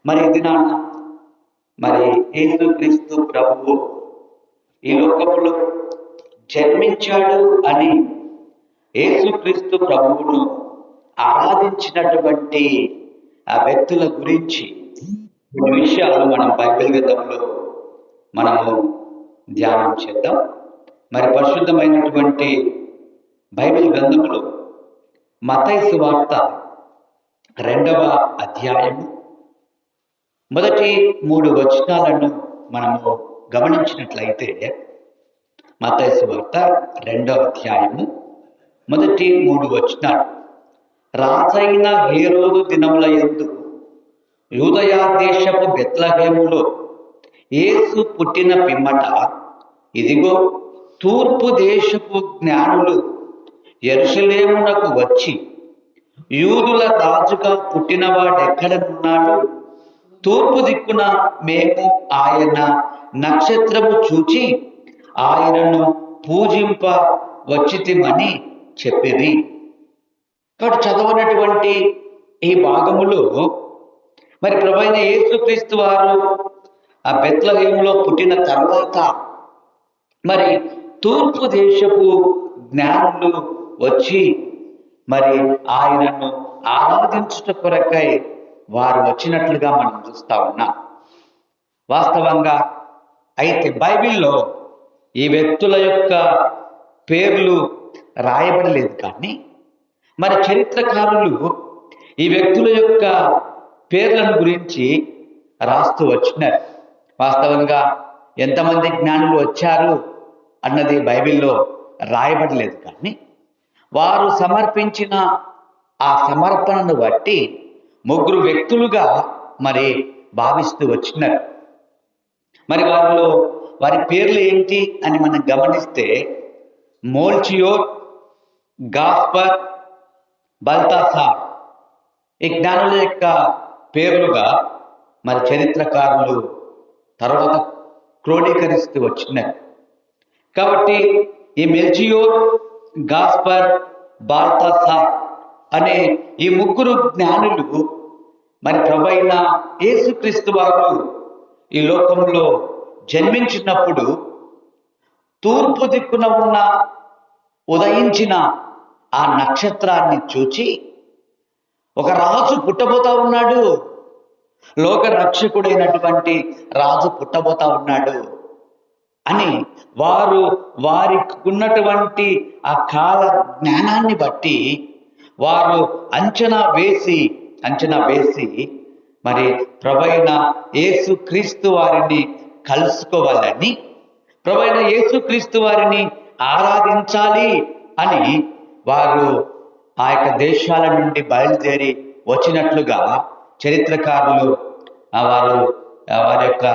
మరి ఇది నాన్న మరి యేసుక్రీస్తు ప్రభువు ఈ లోకములో జన్మించాడు అని యేసుక్రీస్తు ప్రభువును ఆరాధించినటువంటి ఆ వ్యక్తుల గురించి కొన్ని విషయాలు మనం బైబిల్ గ్రంథంలో మనము ధ్యానం చేద్దాం. మరి పరిశుద్ధమైనటువంటి బైబిల్ గ్రంథంలో మత్తయి సువార్త 2వ అధ్యాయము మొదటి 3 వచనాలను మనము గమనించినట్లయితే, మత్తయి సువార్త 2వ అధ్యాయము మొదటి 3 వచనాలు. రాజైన హేరోదు దినముల యందు యూదయ దేశపు బెత్లెహేములో యేసు పుట్టిన పిమ్మట ఇదిగో తూర్పు దేశపు జ్ఞానులు యెరూషలేమునకు వచ్చి, యూదుల రాజుగా పుట్టినవాడెక్కడనున్నాడు? తూర్పు దిక్కున మేము ఆయన నక్షత్రము చూచి ఆయనను పూజింప వచ్చితిమని చెప్పిరి. కాబట్టి చదవనటువంటి ఈ భాగములో మరి ప్రభువైన యేసుక్రీస్తు వారు ఆ బెత్లెహేములో పుట్టిన తర్వాత మరి తూర్పు దేశపు జ్ఞానులు వచ్చి మరి ఆయనను ఆరాధించుట కొరకై వారు వచ్చినట్లుగా మనం చూస్తా ఉన్నాం. వాస్తవంగా అయితే బైబిల్లో ఈ వ్యక్తుల యొక్క పేర్లు రాయబడలేదు, కానీ మరి చరిత్రకారులు ఈ వ్యక్తుల యొక్క పేర్లను గురించి రాస్తూ వచ్చినారు. వాస్తవంగా ఎంతమంది జ్ఞానులు వచ్చారు అన్నది బైబిల్లో రాయబడలేదు, కానీ వారు సమర్పించిన ఆ సమర్పణను బట్టి 3 వ్యక్తులుగా మరి భావిస్తూ వచ్చినారు. మరి వారి పేర్లు ఏంటి అని మనం గమనిస్తే, మోల్చియోర్, గాస్పర్, బల్తాసార్ ఈ జ్ఞానుల యొక్క పేర్లుగా మరి చరిత్రకారులు తర్వాత క్రోడీకరిస్తూ వచ్చినారు. కాబట్టి ఈ మెల్చియోర్, గాస్పర్, బాల్తాసార్ అనే ఈ 3 జ్ఞానులు మరి ప్రభువైన యేసుక్రీస్తు వారు ఈ లోకంలో జన్మించినప్పుడు తూర్పు దిక్కున ఉన్న ఉదయించిన ఆ నక్షత్రాన్ని చూచి, ఒక రాజు పుట్టబోతా ఉన్నాడు, లోక రక్షకుడైనటువంటి రాజు పుట్టబోతా ఉన్నాడు అని వారికి ఉన్నటువంటి ఆ కాల జ్ఞానాన్ని బట్టి వారు అంచనా వేసి మరి ప్రభువైన యేసుక్రీస్తు వారిని కలుసుకోవాలని, ప్రభువైన యేసుక్రీస్తు వారిని ఆరాధించాలి అని వారు ఆ యొక్క దేశాల నుండి బయలుదేరి వచ్చినట్లుగా చరిత్రకారులు వారి యొక్క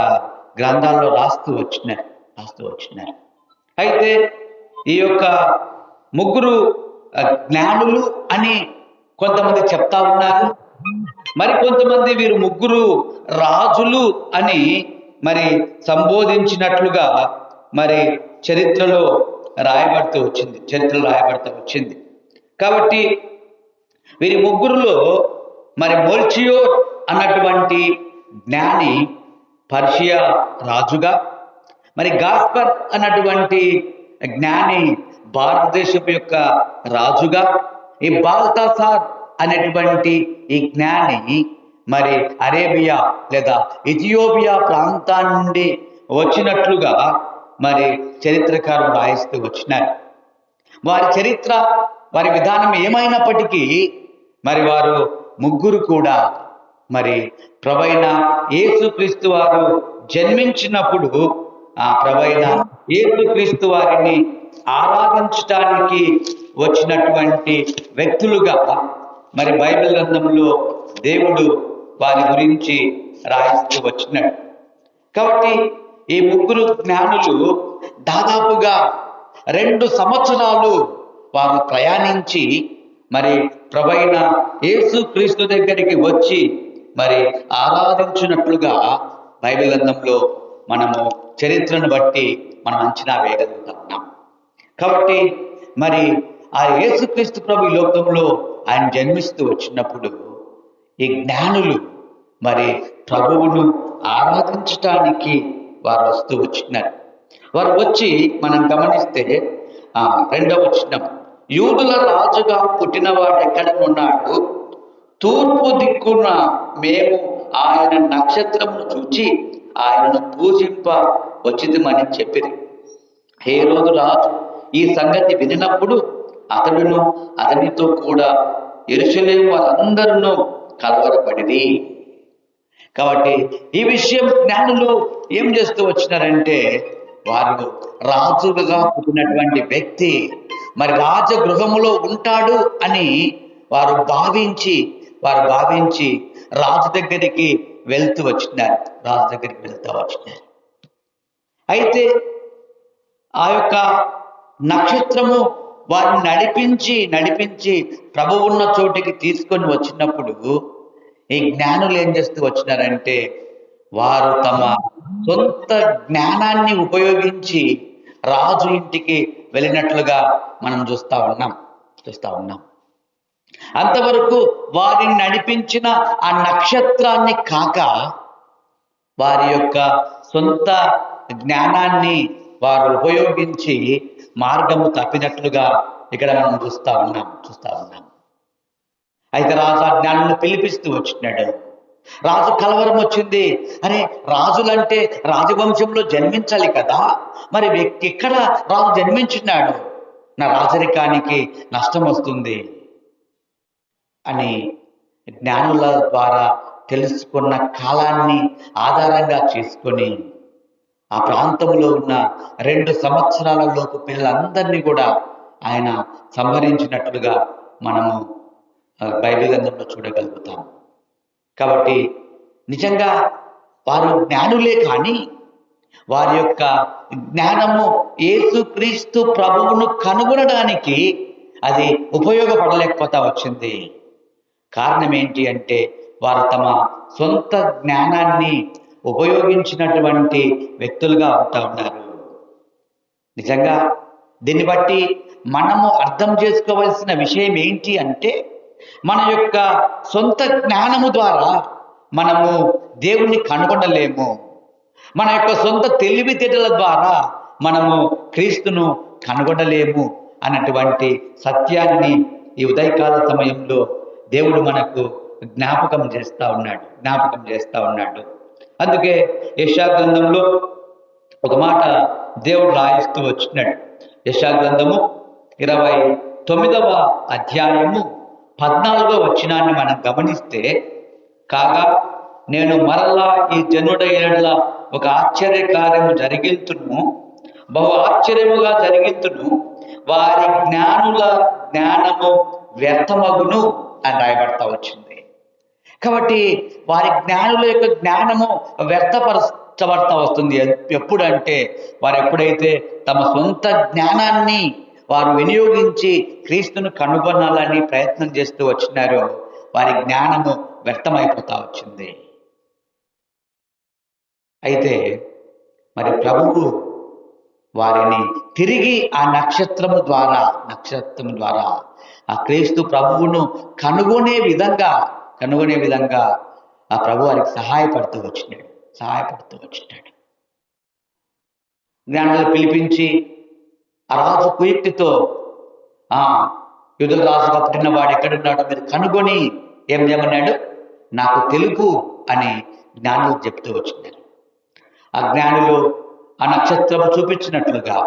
గ్రంథాల్లో రాస్తూ వచ్చినారు. అయితే ఈ యొక్క 3 జ్ఞానులు అని కొంతమంది చెప్తా ఉన్నారు. మరి కొంతమంది వీరు 3 రాజులు అని మరి సంబోధించినట్లుగా మరి చరిత్రలో రాయబడుతూ వచ్చింది. కాబట్టి వీరి 3లో మరి మోల్చియోర్ అన్నటువంటి జ్ఞాని పర్షియా రాజుగా, మరి గాస్పర్ అన్నటువంటి జ్ఞాని భారతదేశపు యొక్క రాజుగా, ఈ బాల్తాసార్ అనేటువంటి ఈ జ్ఞాని మరి అరేబియా లేదా ఇథియోపియా ప్రాంతాన్ని నుండి వచ్చినట్లుగా మరి చరిత్రకారులు రాయిస్తూ వచ్చినారు. వారి చరిత్ర, వారి విధానం ఏమైనప్పటికీ మరి వారు 3 కూడా మరి ప్రభువైన యేసుక్రీస్తు వారు జన్మించినప్పుడు ఆ ప్రభువైన యేసుక్రీస్తు వారిని ఆరాధించడానికి వచ్చినటువంటి వ్యక్తులుగా మరి బైబిల్ గ్రంథంలో దేవుడు వారి గురించి రాయిస్తూ వచ్చినాడు. కాబట్టి ఈ 3 జ్ఞానులు దాదాపుగా 2 సంవత్సరాలు వారు ప్రయాణించి మరి ప్రభువైన యేసుక్రీస్తు దగ్గరికి వచ్చి మరి ఆరాధించినట్లుగా బైబిల్ గ్రంథంలో మనము చరిత్రను బట్టి మనం అంచనా వేయగలుగుతున్నాం. కాబట్టి మరి ఆ యేసుక్రీస్తు ప్రభు ఈ లోకంలో ఆయన జన్మిస్తూ వచ్చినప్పుడు ఈ జ్ఞానులు మరి ప్రభువును ఆరాధించటానికి వారు వస్తూ వచ్చినారు. వారు వచ్చి మనం గమనిస్తే 2వ వచనం, యూదుల రాజుగా పుట్టినవాడు ఎక్కడనున్నాడు, తూర్పు దిక్కున మేము ఆయన నక్షత్రమును చూచి ఆయనను పూజింప వచ్చితమని చెప్పిరి. హేరోదు రాజు ఈ సంగతి వినినప్పుడు అతడును అతనితో కూడా యెరూషలేము వారందరూ కలవరపడిరి. కాబట్టి ఈ విషయం జ్ఞానులు ఏం చేస్తూ వచ్చినారంటే, వారు రాజుగా పుట్టినటువంటి వ్యక్తి మరి రాజగృహములో ఉంటాడు అని వారు భావించి రాజు దగ్గరికి వెళ్తూ వచ్చినారు. అయితే ఆ యొక్క నక్షత్రము వారిని నడిపించి ప్రభువు ఉన్న చోటికి తీసుకొని వచ్చినప్పుడు ఈ జ్ఞానులు ఏం చేస్తూ వచ్చినారంటే, వారు తమ సొంత జ్ఞానాన్ని ఉపయోగించి రాజు ఇంటికి వెళ్ళినట్లుగా మనం చూస్తా ఉన్నాం. అంతవరకు వారిని నడిపించిన ఆ నక్షత్రాన్ని కాక వారి యొక్క సొంత జ్ఞానాన్ని వారు ఉపయోగించి మార్గము తప్పినట్లుగా ఇక్కడ మనం చూస్తా ఉన్నాం. అయితే రాజు ఆ జ్ఞానులను పిలిపిస్తూ వచ్చినాడు. రాజు కలవరం వచ్చింది. అరే, రాజులంటే రాజవంశంలో జన్మించాలి కదా, మరి ఎక్కడ రాజు జన్మించినాడు, నా రాజరికానికి నష్టం వస్తుంది అని జ్ఞానుల ద్వారా తెలుసుకున్న కాలాన్ని ఆధారంగా చేసుకొని ఆ ప్రాంతంలో ఉన్న 2 సంవత్సరాల లోపు పిల్లలందరినీ కూడా ఆయన సంహరించినట్లుగా మనము బైబిల్ గ్రంథంలో చూడగలుగుతాం. కాబట్టి నిజంగా వారు జ్ఞానులే, కానీ వారి యొక్క జ్ఞానము యేసుక్రీస్తు ప్రభువును కనుగొనడానికి అది ఉపయోగపడలేకపోతా వచ్చింది. కారణం ఏంటి అంటే, వారు తమ సొంత జ్ఞానాన్ని ఉపయోగించినటువంటి వ్యక్తులుగా ఉన్నారు. నిజంగా దీన్ని బట్టి మనము అర్థం చేసుకోవాల్సిన విషయం ఏంటి అంటే, మన యొక్క సొంత జ్ఞానము ద్వారా మనము దేవుణ్ణి కనుగొనలేము. మన యొక్క సొంత తెలివితేటల ద్వారా మనము క్రీస్తును కనుగొనలేము అన్నటువంటి సత్యాన్ని ఈ ఉదయకాల సమయంలో దేవుడు మనకు జ్ఞాపకం చేస్తా ఉన్నాడు. అందుకే యెషయా గ్రంథంలో ఒక మాట దేవుడు రాయిస్తూ వచ్చినాడు. యెషయా గ్రంథము 29వ అధ్యాయము 14వ వచనాన్ని మనం గమనిస్తే, కాగా నేను మరలా ఈ జనుడ ఎడల ఒక ఆశ్చర్య కార్యము జరిగింతును, బహు ఆశ్చర్యముగా జరిగింతును, వారి జ్ఞానుల జ్ఞానము వ్యర్థమగును అని రాయబడతా వచ్చింది. కాబట్టి వారి జ్ఞానుల యొక్క జ్ఞానము వ్యర్థపరచబడతా వస్తుంది. ఎప్పుడంటే, వారు ఎప్పుడైతే తమ సొంత జ్ఞానాన్ని వారు వినియోగించి క్రీస్తును కనుగొనాలని ప్రయత్నం చేస్తూ వచ్చినారో, వారి జ్ఞానము వ్యర్థమైపోతా వచ్చింది. అయితే మరి ప్రభువు వారిని తిరిగి ఆ నక్షత్రము ద్వారా ఆ క్రీస్తు ప్రభువును కనుగొనే విధంగా ఆ ప్రభు వారికి సహాయపడుతూ వచ్చినాడు. జ్ఞానులు పిలిపించి ఆ రాజు కుయుక్తితో, యూదుల రాజుగా పుట్టిన వాడు ఎక్కడున్నాడో మీరు కనుగొని ఏం చేయమన్నాడు, నాకు తెలుపు అని జ్ఞానులు చెప్తూ వచ్చినారు. ఆ జ్ఞానులు ఆ నక్షత్రము చూపించినట్లుగా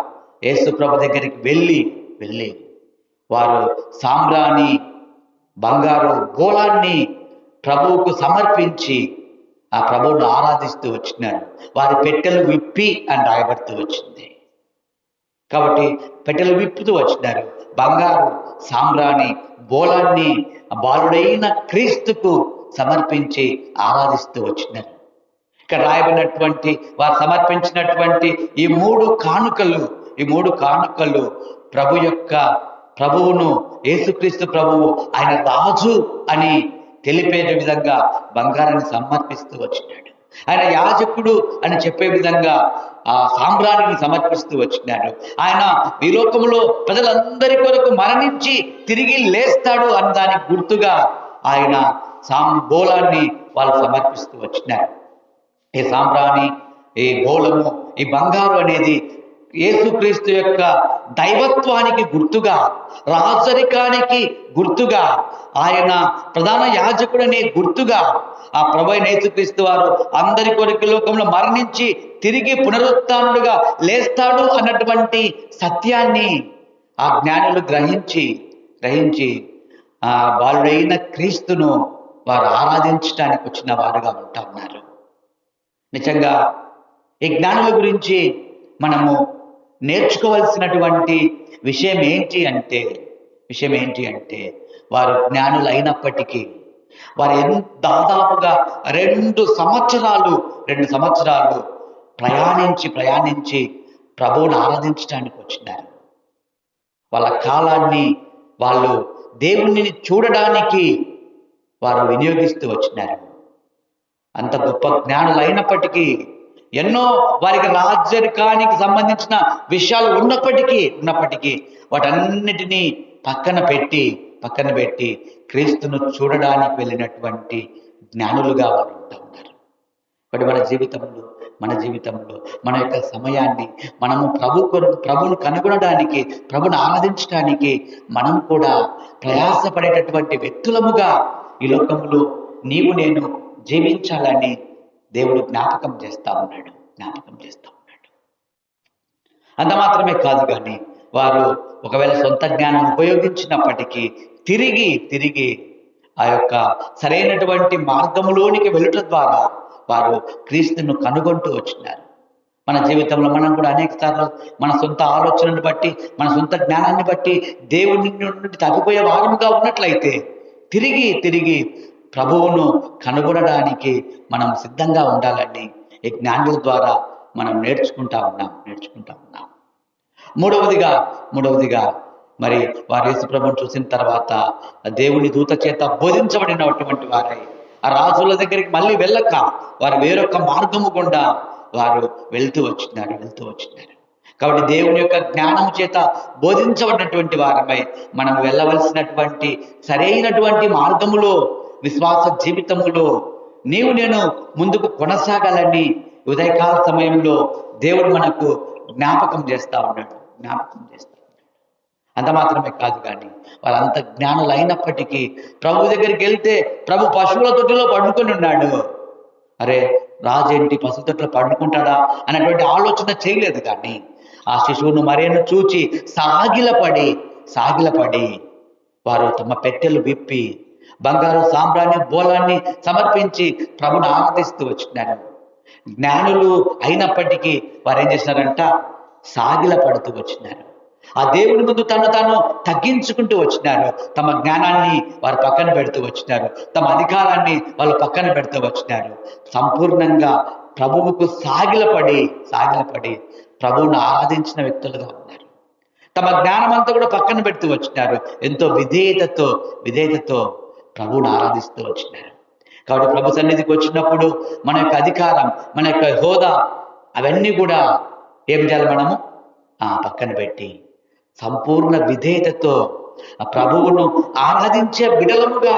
యేసు ప్రభు దగ్గరికి వెళ్ళి వారు సాంబ్రాణి బంగారు గోళాన్ని ప్రభువుకు సమర్పించి ఆ ప్రభువును ఆరాధిస్తూ వచ్చినారు. వారి పెట్టెలు విప్పి అని రాయబడుతూ వచ్చింది. కాబట్టి పెట్టెలు విప్పుతూ వచ్చినారు. బంగారు సాంబ్రాణి గోళాన్ని బాలుడైన క్రీస్తుకు సమర్పించి ఆరాధిస్తూ వచ్చినారు. ఇక్కడ రాయబడినటువంటి వారు సమర్పించినటువంటి ఈ మూడు కానుకలు ప్రభువును యేసుక్రీస్తు ప్రభువు ఆయన రాజు అని తెలిపే విధంగా బంగారాన్ని సమర్పిస్తూ వచ్చినాడు. ఆయన యాజకుడు అని చెప్పే విధంగా ఆ సాంబ్రాణిని సమర్పిస్తూ వచ్చినాడు. ఆయన ఈ లోకంలో ప్రజలందరి కొరకు మరణించి తిరిగి లేస్తాడు అన్న దానికి గుర్తుగా ఆయన గోళాన్ని వాళ్ళు సమర్పిస్తూ వచ్చినారు. ఈ సాంబ్రాణి, ఈ గోళము, ఈ బంగారు అనేది యేసుక్రీస్తు యొక్క దైవత్వానికి గుర్తుగా, రాజరికానికి గుర్తుగా, ఆయన ప్రధాన యాజకుడనే గుర్తుగా, ఆ ప్రభువైన యేసుక్రీస్తు వారు అందరి కొరకు లోకంలో మరణించి తిరిగి పునరుత్థానుడుగా లేస్తాడు అన్నటువంటి సత్యాన్ని ఆ జ్ఞానులు గ్రహించి వాళ్ళైన క్రీస్తును వారు ఆరాధించడానికి వచ్చిన వారుగా ఉంటా ఉన్నారు. నిజంగా ఈ జ్ఞానుల గురించి మనము నేర్చుకోవలసినటువంటి విషయం ఏంటి అంటే వారు జ్ఞానులు అయినప్పటికీ వారు దాదాపుగా 2 సంవత్సరాలు ప్రయాణించి ప్రభువును ఆరాధించడానికి వచ్చినారు. వాళ్ళ కాలాన్ని వాళ్ళు దేవుణ్ణి చూడడానికి వారు వినియోగిస్తూ వచ్చినారు. అంత గొప్ప జ్ఞానులు అయినప్పటికీ ఎన్నో వారికి రాజరికానికి సంబంధించిన విషయాలు ఉన్నప్పటికీ వాటన్నిటినీ పక్కన పెట్టి క్రీస్తును చూడడానికి వెళ్ళినటువంటి జ్ఞానులుగా వారు ఉంటా ఉన్నారు. కాబట్టి మన జీవితంలో మన యొక్క సమయాన్ని మనము ప్రభువును కనుగొనడానికి, ప్రభువును ఆరాధించడానికి మనం కూడా ప్రయాసపడేటటువంటి వ్యక్తులముగా ఈ లోకంలో నీవు నేను జీవించాలని దేవుడు జ్ఞాపకం చేస్తా ఉన్నాడు. అంత మాత్రమే కాదు, కానీ వారు ఒకవేళ సొంత జ్ఞానం ఉపయోగించినప్పటికీ తిరిగి ఆ యొక్క సరైనటువంటి మార్గములోనికి వెళ్ళుట ద్వారా వారు క్రీస్తును కనుగొంటూ వచ్చినారు. మన జీవితంలో మనం కూడా అనేక సార్లు మన సొంత ఆలోచనను బట్టి, మన సొంత జ్ఞానాన్ని బట్టి దేవుని నుండి తగ్గిపోయే వారముగా ఉన్నట్లయితే తిరిగి ప్రభువును కనుగొనడానికి మనం సిద్ధంగా ఉండాలని ఈ జ్ఞానుల ద్వారా మనం నేర్చుకుంటా ఉన్నాం. మూడవదిగా మరి వారు యేసు ప్రభువును చూసిన తర్వాత దేవుని దూత చేత బోధించబడినటువంటి వారై ఆ రాజుల దగ్గరికి మళ్ళీ వెళ్ళక వారు వేరొక మార్గము గుండా వారు వెళ్తూ వచ్చినారు. కాబట్టి దేవుని యొక్క జ్ఞానము చేత బోధించబడినటువంటి వారమై మనం వెళ్ళవలసినటువంటి సరైనటువంటి మార్గములో, విశ్వాస జీవితములో నేను ముందుకు కొనసాగాలని ఉదయకాల సమయంలో దేవుడు మనకు జ్ఞాపకం చేస్తా ఉన్నాడు. అంత మాత్రమే కాదు, కానీ వాళ్ళంత జ్ఞానులు అయినప్పటికీ ప్రభు దగ్గరికి వెళ్తే ప్రభు పశువుల తొట్టిలో పండుకొని ఉన్నాడు. అరే, రాజేంటి పశువుల తొట్టిలో పండుకుంటాడా అనేటువంటి ఆలోచన చేయలేదు. కానీ ఆ శిశువును మరేను చూచి సాగిలపడి వారు తమ పెట్టెలు విప్పి బంగారు సాంబ్రాణి బోలాన్ని సమర్పించి ప్రభుని ఆరాధిస్తూ వచ్చినారు. జ్ఞానులు అయినప్పటికీ వారు ఏం చేసినారంట? సాగిలపడుతూ వచ్చినారు. ఆ దేవుని ముందు తాను తగ్గించుకుంటూ వచ్చినారు. తమ జ్ఞానాన్ని వారు పక్కన పెడుతూ వచ్చినారు. తమ అధికారాన్ని వాళ్ళు పక్కన పెడుతూ వచ్చినారు. సంపూర్ణంగా ప్రభువుకు సాగిలపడి ప్రభువును ఆరాధించిన వ్యక్తులుగా ఉన్నారు. తమ జ్ఞానం అంతా కూడా పక్కన పెడుతూ వచ్చినారు. ఎంతో విధేయతతో ప్రభువును ఆరాధిస్తూ వచ్చినారు. కాబట్టి ప్రభు సన్నిధికి వచ్చినప్పుడు మన యొక్క అధికారం, మన యొక్క హోదా అవన్నీ కూడా ఏం చేయాలి? మనము పక్కన పెట్టి సంపూర్ణ విధేయతతో ఆ ప్రభువును ఆరాధించే బిడలముగా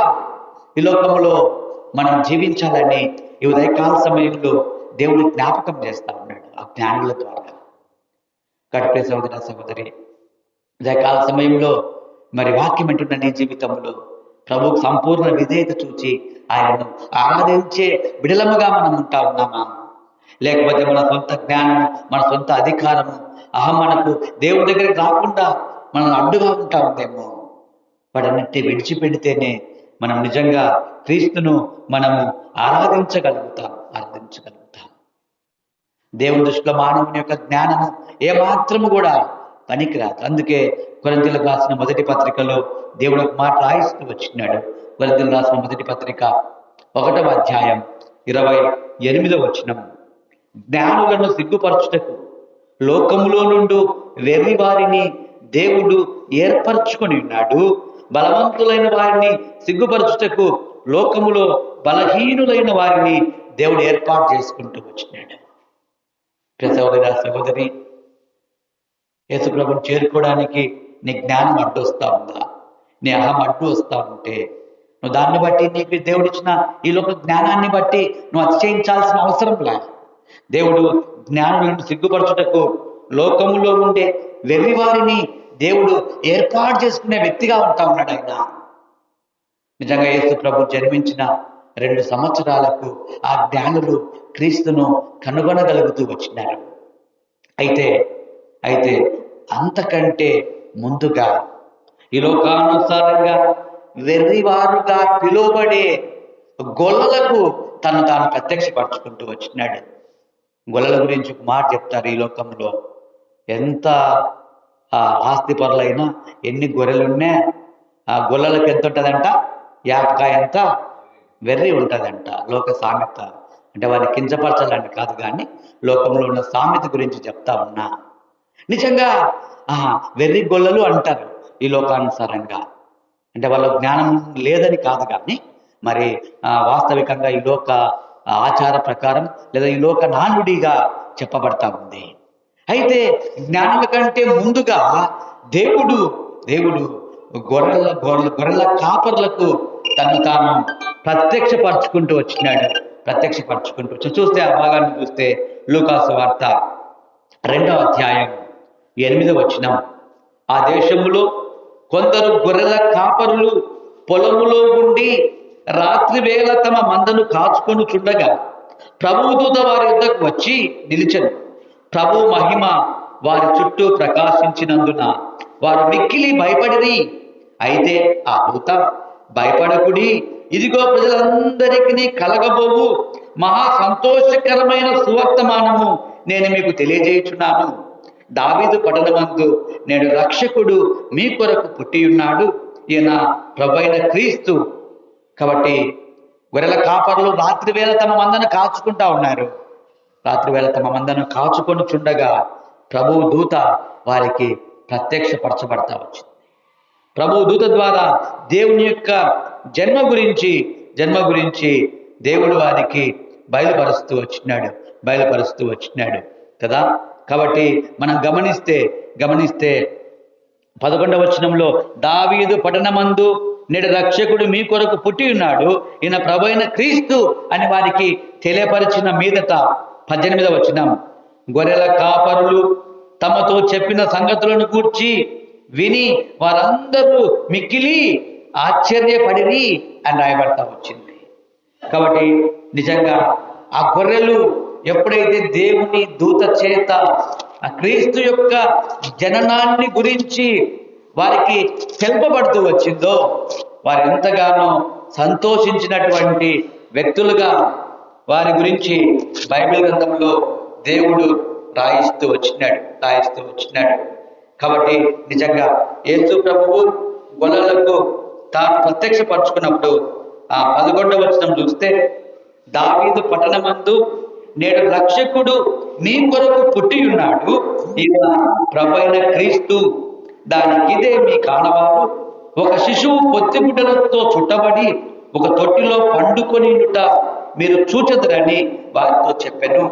ఈ లోకంలో మనం జీవించాలని ఈ ఉదయకాల సమయంలో దేవుడు జ్ఞాపకం చేస్తా ఉన్నాడు ఆ జ్ఞానుల ద్వారా. కాబట్టి సహోదరి, ఉదయకాల సమయంలో మరి వాక్యం అంటున్న నీ జీవితంలో ప్రభువుకు సంపూర్ణ విధేయత చూచి ఆయనను ఆరాధించే బిడలముగా మనం ఉంటా ఉన్నామా? లేకపోతే మన సొంత జ్ఞానం, మన సొంత అధికారము, మనకు దేవుడి దగ్గరికి రాకుండా మనం అడ్డుగా ఉంటా ఉందేమో? వాటన్నిటి విడిచిపెడితేనే మనం నిజంగా క్రీస్తును మనము ఆరాధించగలుగుతాం. దేవుని దృష్టిలో మానవుని యొక్క జ్ఞానము ఏమాత్రము కూడా పనికిరాదు. అందుకే కొరింథీయులకు రాసిన మొదటి పత్రికలో దేవుడు ఒక మాట రాయిస్తూ వచ్చినాడు. కొరింథీయులకు రాసిన మొదటి పత్రిక 1వ అధ్యాయం 28వ వచనం, జ్ఞానులను సిగ్గుపరచుటకు లోకములో నుండి వెర్రి వారిని దేవుడు ఏర్పరచుకొని ఉన్నాడు, బలవంతులైన వారిని సిగ్గుపరచుటకు లోకములో బలహీనులైన వారిని దేవుడు ఏర్పాటు చేసుకుంటూ వచ్చినాడు. సహోదరి, యేసు ప్రభువును చేరుకోవడానికి నీ జ్ఞానం అడ్డు వస్తా ఉందా? నీ అహం అడ్డు వస్తా ఉంటే నువ్వు దాన్ని బట్టి నీకు దేవుడిచ్చిన ఈ లోక జ్ఞానాన్ని బట్టి నువ్వు అతిశయించాల్సిన అవసరం లే. దేవుడు జ్ఞానులను సిగ్గుపరచుటకు లోకములో ఉండే వెర్రివారిని దేవుడు ఏర్పాటు చేసుకునే వ్యక్తిగా ఉంటా ఉన్నాడు ఆయన. నిజంగా యేసు ప్రభు జన్మించిన 2 సంవత్సరాలకు ఆ జ్ఞానులు క్రీస్తును కనుగొనగలుగుతూ వచ్చినారు. అయితే అంతకంటే ముందుగా ఈ లోకానుసారంగా వెర్రివారుగా పిలువబడే గొల్లలకు తాను ప్రత్యక్షపరచుకుంటూ వచ్చినాడు. గొల్లల గురించి ఒక మాట చెప్తారు. ఈ లోకంలో ఎంత ఆస్తి పరులైనా, ఎన్ని గొర్రెలున్నా ఆ గొల్లలకు ఎంత ఉంటుందంట? యాపకాయ ఎంత వెర్రి ఉంటుందంట. లోక సామెత అంటే వారిని కించపరచాలని కాదు, కానీ లోకంలో ఉన్న సామెత గురించి చెప్తా ఉన్నా. నిజంగా వెర్రి గొల్లలు అంటారు ఈ లోకానుసారంగా. అంటే వాళ్ళ జ్ఞానం లేదని కాదు, కానీ మరి వాస్తవికంగా ఈ లోక ఆచార ప్రకారం లేదా ఈ లోక నానుడిగా చెప్పబడతా ఉంది. అయితే జ్ఞానుల కంటే ముందుగా దేవుడు గొర్రెల కాపర్లకు తాను ప్రత్యక్షపరచుకుంటూ వచ్చినాడు. చూస్తే ఆ భాగాన్ని చూస్తే లూకాసు వార్త 2వ అధ్యాయం 8వ వచనం. ఆ దేశములో కొందరు గొర్రెల కాపరులు పొలములో ఉండి రాత్రి వేళ తమ మందను కాచుకొని చుండగా ప్రభువు దూత వారి యొద్దకు వచ్చి నిలిచెను. ప్రభు మహిమ వారి చుట్టూ ప్రకాశించినందున వారు మిక్కిలి భయపడిరి. అయితే ఆ దూత, భయపడకుడి, ఇదిగో ప్రజలందరికీ కలగబోవు మహా సంతోషకరమైన సువర్తమానము నేను మీకు తెలియజేయుచున్నాను. దావీదు పట్టణమందు నేడు రక్షకుడు మీ కొరకు పుట్టియున్నాడు, ఈయన ప్రభువైన క్రీస్తు. కాబట్టి గొర్రెల కాపరులు రాత్రి వేళ తమ మందను కాచుకుంటా ఉన్నారు. రాత్రి వేళ తమ మందను కాచుకొని చుండగా ప్రభువు దూత వారికి ప్రత్యక్షపరచబడతా వచ్చింది. ప్రభువు దూత ద్వారా దేవుని యొక్క జన్మ గురించి దేవుడు వారికి బయలుపరుస్తూ వచ్చినాడు కదా. కాబట్టి మనం గమనిస్తే 11వ వచనంలో దావీదు పట్టణమందు నేడు రక్షకుడు మీ కొరకు పుట్టి ఉన్నాడు, ఈయన ప్రభువైన క్రీస్తు అని వారికి తెలియపరిచిన మీదట 18వ వచనం, గొర్రెల కాపరులు తమతో చెప్పిన సంగతులను గూర్చి విని వారందరూ మిక్కిలి ఆశ్చర్యపడిరి అని రాయబడతా వచ్చింది. కాబట్టి నిజంగా ఆ గొర్రెలు ఎప్పుడైతే దేవుని దూత చేత ఆ క్రీస్తు యొక్క జననాన్ని గురించి వారికి తెలుపబడుతూ వచ్చిందో వారు ఎంతగానో సంతోషించినటువంటి వ్యక్తులుగా వారి గురించి బైబిల్ గ్రంథంలో దేవుడు రాయిస్తూ వచ్చినాడు. కాబట్టి నిజంగా యేసు ప్రభువు గొల్లలకు తాను ప్రత్యక్షపరచుకున్నప్పుడు ఆ 11వ వచనం చూస్తే, దావీదు పట్టణమందు నేడు రక్షకుడు మీ కొరకు పుట్టి ఉన్నాడు, ఈయన ప్రభువైన క్రీస్తు. దానికిదే మీ కానవారు, ఒక శిశువు పొత్తిగుడ్డలతో చుట్టబడి ఒక తొట్టిలో పండుకొనియుట మీరు చూచెదరని వారితో చెప్పాను.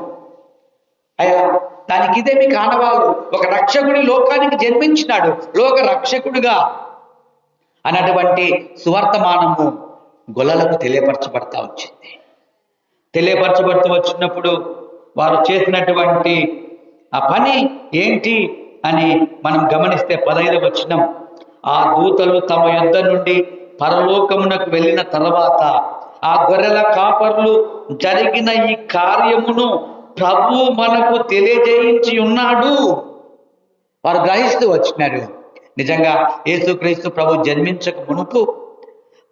అయ్యా, దానికి ఇదే మీ కానవాళ్ళు, ఒక రక్షకుడి లోకానికి జన్మించినాడు, లోక రక్షకుడిగా అన్నటువంటి సువర్తమానము గొల్లలకు తెలియపరచబడతా వచ్చినప్పుడు వారు చేసినటువంటి ఆ పని ఏంటి అని మనం గమనిస్తే 15వ వచనం, ఆ దూతలు తమ యొద్ద నుండి పరలోకమునకు వెళ్ళిన తర్వాత ఆ గొర్రెల కాపర్లు జరిగిన ఈ కార్యమును ప్రభువు మనకు తెలియజేయించి ఉన్నాడు. వారు గ్రహిస్తూ వచ్చినారు. నిజంగా యేసుక్రీస్తు ప్రభు జన్మించక మునుపు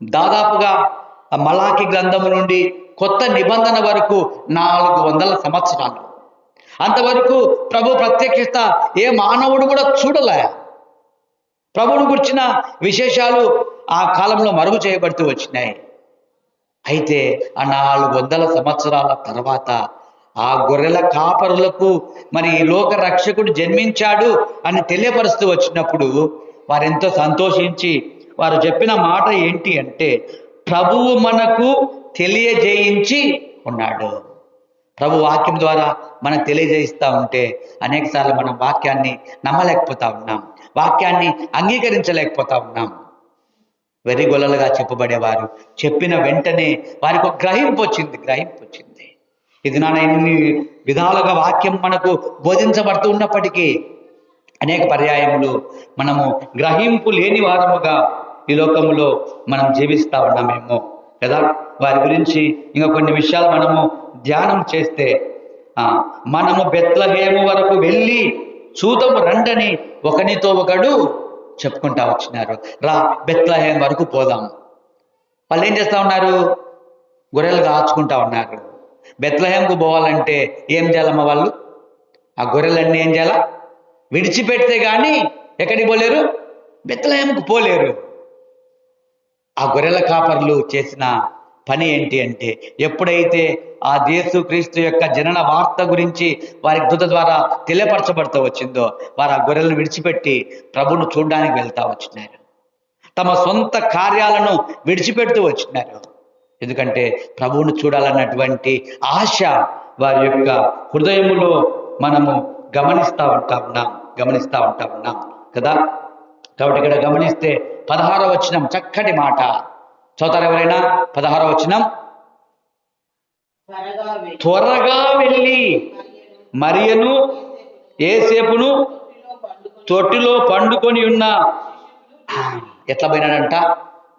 దాదాపుగా మలాకి గ్రంథము నుండి కొత్త నిబంధన వరకు 400 సంవత్సరాలు. అంతవరకు ప్రభు ప్రత్యక్షత ఏ మానవుడు కూడా చూడలే. ప్రభువును గురించిన విశేషాలు ఆ కాలంలో మరుగు చేయబడుతూ వచ్చినాయి. అయితే ఆ 400 సంవత్సరాల తర్వాత ఆ గొర్రెల కాపరులకు మరి ఈ లోక రక్షకుడు జన్మించాడు అని తెలియపరుస్తూ వచ్చినప్పుడు వారెంతో సంతోషించి వారు చెప్పిన మాట ఏంటి అంటే, ప్రభువు మనకు తెలియజేయించి ఉన్నాడు. ప్రభు వాక్యం ద్వారా మనకు తెలియజేయిస్తూ ఉంటే అనేకసార్లు మనం వాక్యాన్ని నమ్మలేకపోతా ఉన్నాం, వాక్యాన్ని అంగీకరించలేకపోతా ఉన్నాం. వెర్రి గొల్లలుగా చెప్పబడేవారు. చెప్పిన వెంటనే వారికి ఒక గ్రహింపు వచ్చింది. ఇది నాన్న ఎన్ని విధాలుగా వాక్యం మనకు బోధించబడుతూ ఉన్నప్పటికీ అనేక పర్యాయములు మనము గ్రహింపు లేని వారముగా ఈ లోకంలో మనం జీవిస్తూ ఉన్నామేమో కదా. వారి గురించి ఇంకా కొన్ని విషయాలు మనము ధ్యానం చేస్తే, మనము బెత్లెహేము వరకు వెళ్ళి చూదము రండని ఒకనితో ఒకడు చెప్పుకుంటా వచ్చినారు. రా బెత్లెహేము వరకు పోదాం. వాళ్ళు ఏం చేస్తా ఉన్నారు? గొర్రెలు కాచుకుంటా ఉన్నారు. బెత్లెహేముకు పోవాలంటే ఏం చేయాలమ్మా? వాళ్ళు ఆ గొర్రెలన్నీ ఏం చేయాలా? విడిచిపెడితే కానీ ఎక్కడికి పోలేరు? బెత్లెహేముకు పోలేరు. ఆ గొర్రెల కాపర్లు చేసిన పని ఏంటి అంటే, ఎప్పుడైతే ఆ యేసుక్రీస్తు యొక్క జనన వార్త గురించి వారికి దూత ద్వారా తెలియపరచబడుతూ వచ్చిందో, వారు ఆ గొర్రెలను విడిచిపెట్టి ప్రభువును చూడడానికి వెళ్తా వచ్చినారు. తమ సొంత కార్యాలను విడిచిపెడుతూ వచ్చినారు. ఎందుకంటే ప్రభువును చూడాలన్నటువంటి ఆశ వారి యొక్క హృదయములో మనము గమనిస్తూ ఉంటా ఉన్నాం కదా. కాబట్టి ఇక్కడ గమనిస్తే 16వ వచనం చక్కటి మాట చదువుతారు ఎవరైనా? 16వ వచనం, త్వరగా వెళ్ళి మరియను యేసేపును తొట్టిలో పండుకొని ఉన్న. ఎట్లా పోయినాడంట?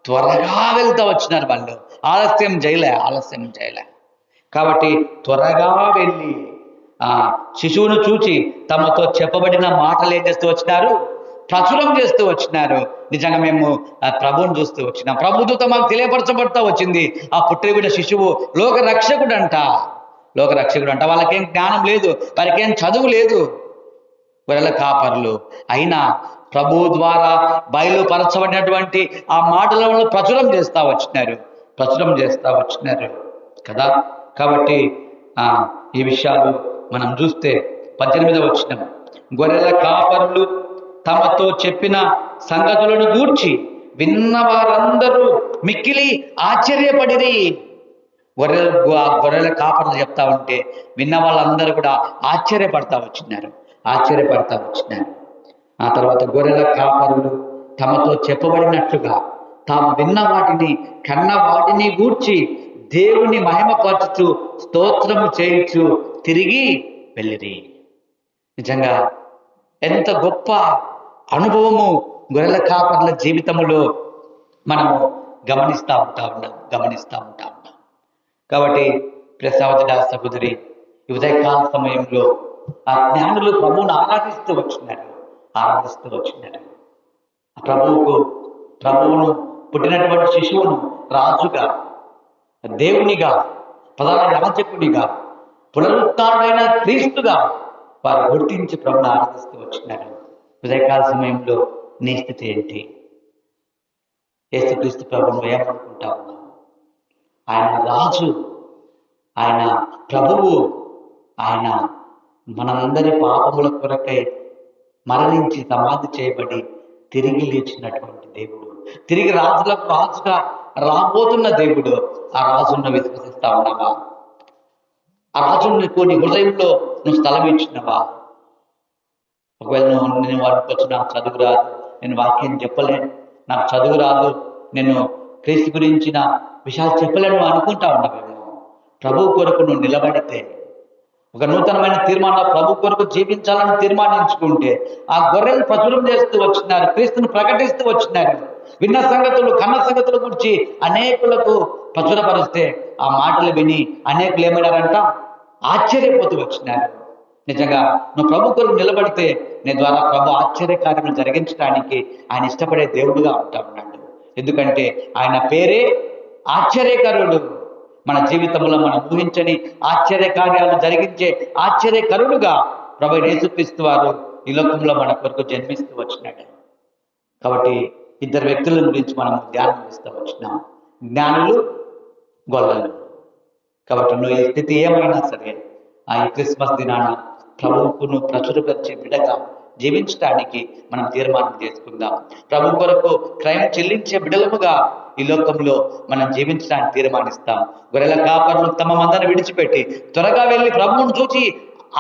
త్వరగా వెళ్తా వచ్చినారు వాళ్ళు. ఆలస్యం చేయలే. కాబట్టి త్వరగా వెళ్ళి శిశువును చూచి తమతో చెప్పబడిన మాటలు ఏం చేస్తూ వచ్చినారు? ప్రచురం చేస్తూ వచ్చినారు. నిజంగా మేము ప్రభువును చూస్తూ వచ్చినాం. ప్రభుదూత మాకు తెలియపరచబడుతూ వచ్చింది. ఆ పుట్టిన శిశువు లోక రక్షకుడు అంట. వాళ్ళకేం జ్ఞానం లేదు, వారికేం చదువు లేదు, గొర్రెల కాపర్లు. అయినా ప్రభు ద్వారా బయలుపరచబడినటువంటి ఆ మాటలను ప్రచురం చేస్తూ వచ్చినారు కదా. కాబట్టి ఈ విషయాలు మనం చూస్తే 18వ వచనం, గొర్రెల కాపరులు తమతో చెప్పిన సంగతులను గూర్చి విన్న వారందరూ మిక్కిలి ఆశ్చర్యపడిరి. గొర్రెల కాపర్లు చెప్తా ఉంటే విన్న వాళ్ళందరూ కూడా ఆశ్చర్యపడతా వచ్చినారు. ఆ తర్వాత గొర్రెల కాపరులు తమతో చెప్పబడినట్లుగా తాము విన్న వాటిని కన్న వాటిని గూర్చి దేవుని మహిమపరచుచు స్తోత్రము చేయించు తిరిగి వెళ్ళిరి. నిజంగా ఎంత గొప్ప అనుభవము గొర్రెల కాపర్ల జీవితంలో మనము గమనిస్తూ ఉంటా ఉన్నాం. కాబట్టి ప్రియ సహోదర సహోదరి, ఈ ఉదయకాల సమయంలో ఆ జ్ఞానులు ప్రభువును ఆరాధిస్తూ వచ్చినారు. ప్రభువును పుట్టినటువంటి శిశువును రాజుగా, దేవునిగా, ప్రధాన యాజకునిగా, పునరుత్థానుడైన క్రీస్తుగా వారు గుర్తించి ప్రభువును ఆరాధిస్తూ వచ్చినారు. ఉదయకాల సమయంలో నీ స్థితి ఏంటి? యేసుక్రీస్తు ప్రభువును ఏమనుకుంటా ఉన్నావు? ఆయన రాజు, ఆయన ప్రభువు, ఆయన మనందరి పాపముల కొరకై మరణించి సమాధి చేయబడి తిరిగి లేచినటువంటి దేవుడు, తిరిగి రాజులకు రాజుగా రాబోతున్న దేవుడు. ఆ రాజును విశ్వసిస్తా ఉన్నావా? ఆ రాజుని నీ హృదయంలో నువ్వు స్థలం ఇచ్చినవా? ఒకవేళ నేను వాడికి నాకు చదువు రాదు, నేను వాక్యం చెప్పలేను, నాకు చదువు రాదు, నేను క్రీస్తు గురించిన విషయాలు చెప్పలేను అనుకుంటా ఉన్నావేమో. ప్రభు కొరకు నువ్వు నిలబడితే, ఒక నూతనమైన తీర్మానం ప్రభు కొరకు జీవించాలని తీర్మానించుకుంటే, ఆ గొర్రెలు ప్రచురం చేస్తూ వచ్చినారు, క్రీస్తును ప్రకటిస్తూ వచ్చినారు. విన్న సంగతులు, కన్న సంగతుల గురించి అనేకులకు ప్రచురపరిస్తే ఆ మాటలు విని అనేకులు ఏమైనారంట? ఆశ్చర్యపోతూ వచ్చినారు. నిజంగా నువ్వు ప్రభు కొరకు నిలబడితే నీ ద్వారా ప్రభు ఆశ్చర్యకార్యములు జరిగించడానికి ఆయన ఇష్టపడే దేవుడుగా ఉంటా ఉన్నాడు. ఎందుకంటే ఆయన పేరే ఆశ్చర్యకరుడు. మన జీవితంలో మనం ఊహించని ఆశ్చర్యకార్యాలు జరిగించే ఆశ్చర్యకరుడుగా ప్రభు యేసుక్రీస్తు వారు ఈ లోకంలో మన కొరకు జన్మిస్తూ వచ్చినాడు. కాబట్టి ఇద్దరు వ్యక్తుల గురించి మనం ధ్యానం చేస్తూ వచ్చినాం, జ్ఞానులు, గొల్లలు. కాబట్టి నువ్వు ఈ స్థితి ఏమైనా సరే ఈ క్రిస్మస్ దినాన ప్రభువును ప్రచురపరిచే బిడ్డగా జీవించడానికి మనం తీర్మానం చేసుకుందాం. ప్రభు కొరకు క్రయం చెల్లించే బిడ్డలముగా ఈ లోకంలో మనం జీవించడానికి తీర్మానిస్తాం. గొర్రెల కాపర్లు తమ మందను విడిచిపెట్టి త్వరగా వెళ్ళి ప్రభువును చూచి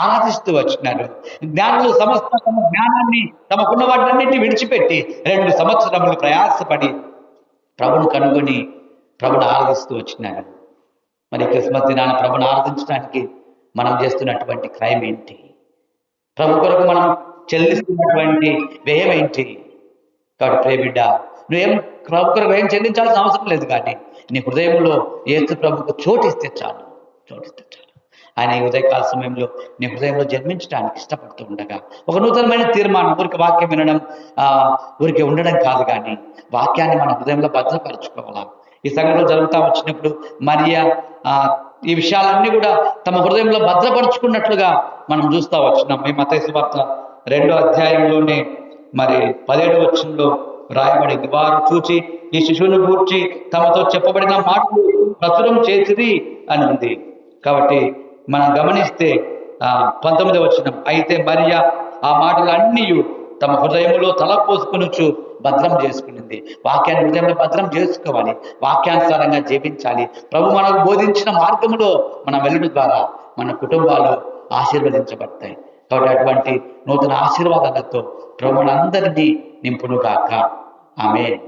ఆరాధిస్తూ వచ్చినారు. జ్ఞానులు సమస్త తమ జ్ఞానాన్ని, తమకున్న వాటిన్నింటినీ విడిచిపెట్టి 2 సంవత్సరములు ప్రయాసపడి ప్రభుని కనుగొని ప్రభుని ఆరాధిస్తూ వచ్చినారు. మరి క్రిస్మస్ దినాన ప్రభుని ఆరాధించడానికి మనం చేస్తున్నటువంటి క్రైమ్ ఏంటి? ప్రభు కొరకు మనం చెల్లిస్తున్నటువంటి వ్యయం ఏంటి? కాబట్టి ప్రియ బిడ్డ, నువ్వేం ప్రభు కొరకు వ్యయం చెల్లించాల్సిన అవసరం లేదు, కానీ నీ హృదయంలో యేసు ప్రభుకు చోటిస్తే చాలు. ఆయన ఈ ఉదయకాల సమయంలో నీ హృదయంలో జన్మించడానికి ఇష్టపడుతూ ఉండగా ఒక నూతనమైన తీర్మానం, ఊరికి వాక్యం వినడం ఊరికి ఉండడం కాదు, కానీ వాక్యాన్ని మన హృదయంలో భద్రపరచుకోవాలా. ఈ సంఘటనలు జరుగుతూ వచ్చినప్పుడు మరియా ఈ విషయాలన్నీ కూడా తమ హృదయంలో భద్రపరుచుకున్నట్లుగా మనం చూస్తూ వచ్చినాం. ఈ మత్తయి సువార్త 2వ అధ్యాయంలోనే మరి 17వ వచనంలో రాయబడింది, వారు చూచి ఈ శిశువును గూర్చి తమతో చెప్పబడిన మాటలు ప్రచురం చేసిరి అని ఉంది. కాబట్టి మనం గమనిస్తే 19వ వచనం, అయితే మరియా ఆ మాటలన్నీ తమ హృదయంలో తలపోసుకొనుచు భద్రం చేసుకునింది. వాక్యాన్ని హృదయంలో భద్రం చేసుకోవాలి, వాక్యానుసారంగా జీవించాలి. ప్రభు మనకు బోధించిన మార్గంలో మనం వెళ్ళడం ద్వారా మన కుటుంబాలు ఆశీర్వదించబడతాయి. కాబట్టి అటువంటి నూతన ఆశీర్వాదాలతో ప్రభు మనందరినీ నింపునుగాక. ఆమేన్.